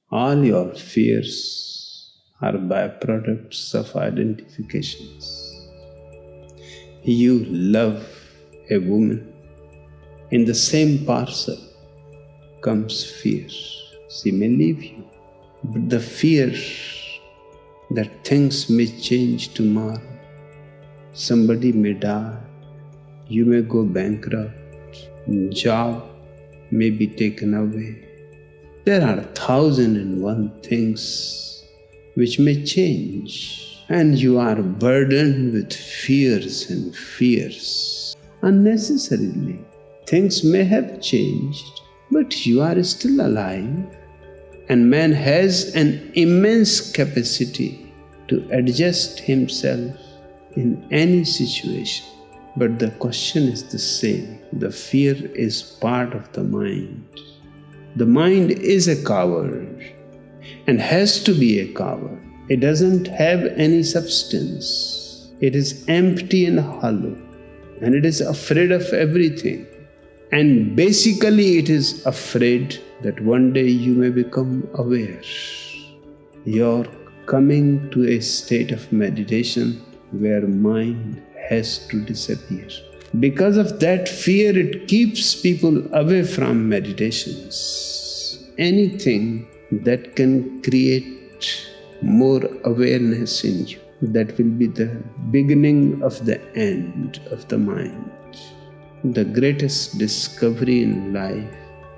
All your fears are byproducts of identifications. You love a woman. In the same parcel comes fear. She may leave you. But the fear that things may change tomorrow, somebody may die, you may go bankrupt, job may be taken away. There are 1,001 things which may change, and you are burdened with fears and fears unnecessarily. Things may have changed, but you are still alive, and man has an immense capacity to adjust himself in any situation. But the question is the same. The fear is part of the mind. The mind is a coward and has to be a coward. It doesn't have any substance. It is empty and hollow, and it is afraid of everything. And basically it is afraid that one day you may become aware. You're coming to a state of meditation where mind has to disappear. Because of that fear, it keeps people away from meditations. Anything that can create more awareness in you, that will be the beginning of the end of the mind. The greatest discovery in life,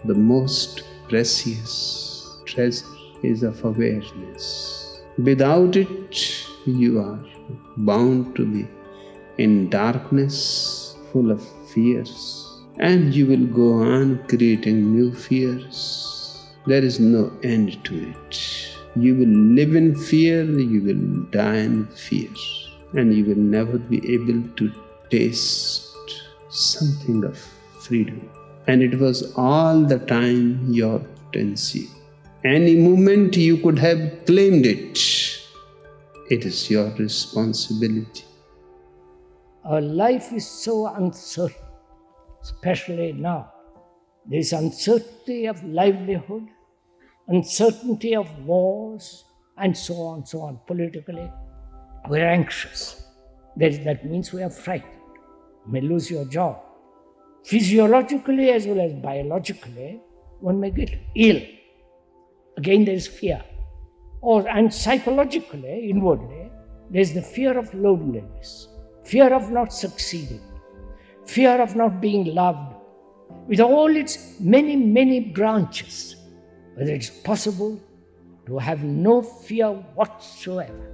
the most precious treasure, is of awareness. Without it, you are bound to be in darkness, full of fears, and you will go on creating new fears. There is no end to it. You will live in fear, you will die in fear, and you will never be able to taste something of freedom. And it was all the time your potency. Any moment you could have claimed it. It is your responsibility. Our life is so uncertain, especially now. There is uncertainty of livelihood, uncertainty of wars, and so on. Politically, we're anxious. That means we are frightened. You may lose your job. Physiologically as well as biologically, one may get ill. Again, there is fear. And psychologically, inwardly, there is the fear of loneliness, fear of not succeeding, fear of not being loved, with all its many, many branches. Whether it's possible to have no fear whatsoever.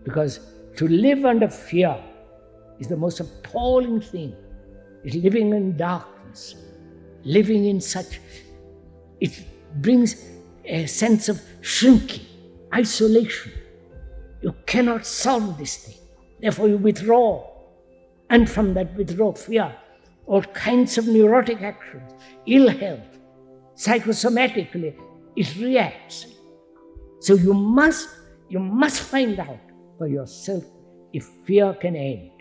Because to live under fear is the most appalling thing. It's living in darkness, living in such, it brings a sense of shrinking, isolation. You cannot solve this thing. Therefore you withdraw. And from that withdraw fear, all kinds of neurotic actions, ill health, psychosomatically, it reacts. So you must find out for yourself if fear can end.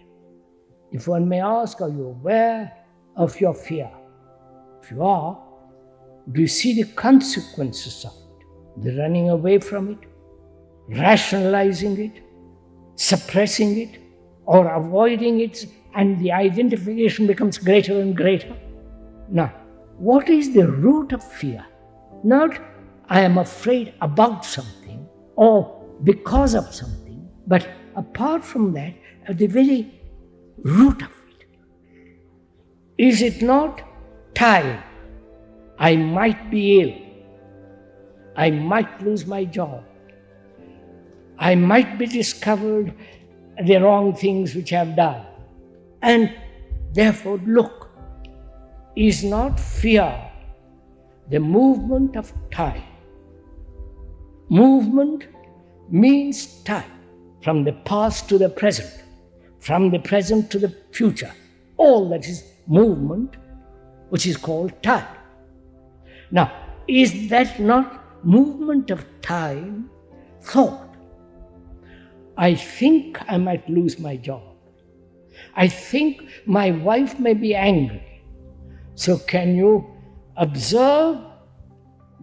If one may ask, are you aware of your fear? If you are, do you see the consequences of it? The running away from it, rationalizing it, suppressing it, or avoiding it, and the identification becomes greater and greater. Now, what is the root of fear? Not I am afraid about something or because of something, but apart from that, at the very root of it. Is it not time? I might be ill. I might lose my job. I might be discovered the wrong things which I have done. And therefore, look, is not fear the movement of time? Movement means time, from the past to the present, from the present to the future. All that is movement, which is called time. Now, is that not movement of time thought? I think I might lose my job. I think my wife may be angry. So can you observe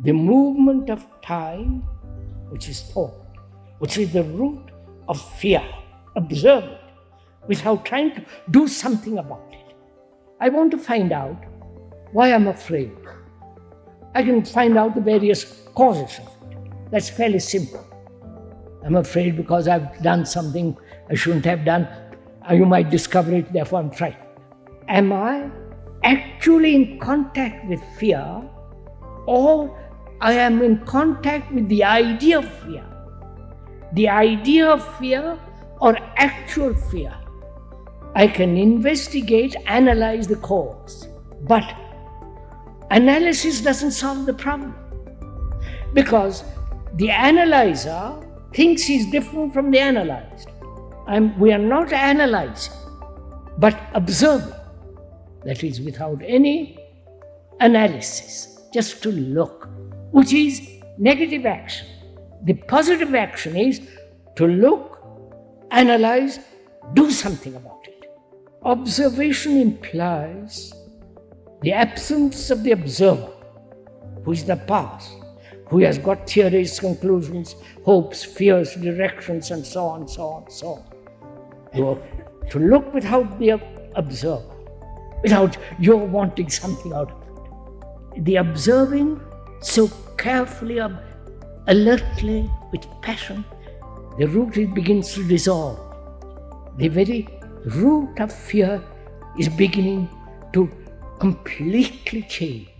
the movement of time, which is thought, which is the root of fear. Observe it without trying to do something about it. I want to find out why I'm afraid. I can find out the various causes of it. That's fairly simple. I'm afraid because I've done something I shouldn't have done. You might discover it, therefore I'm frightened. Am I actually in contact with fear, or I am in contact with the idea of fear? The idea of fear or actual fear? I can investigate, analyze the cause, but analysis doesn't solve the problem, because the analyzer thinks he's different from the analyzed. We are not analyzing, but observing. That is, without any analysis, just to look, which is negative action. The positive action is to look, analyze, do something about it. Observation implies the absence of the observer, who is the past, who has got theories, conclusions, hopes, fears, directions, and so on, so on, so on. To look without the observer, without your wanting something out of it. The observing so carefully, alertly, with passion, the root begins to dissolve. The very root of fear is beginning to completely change.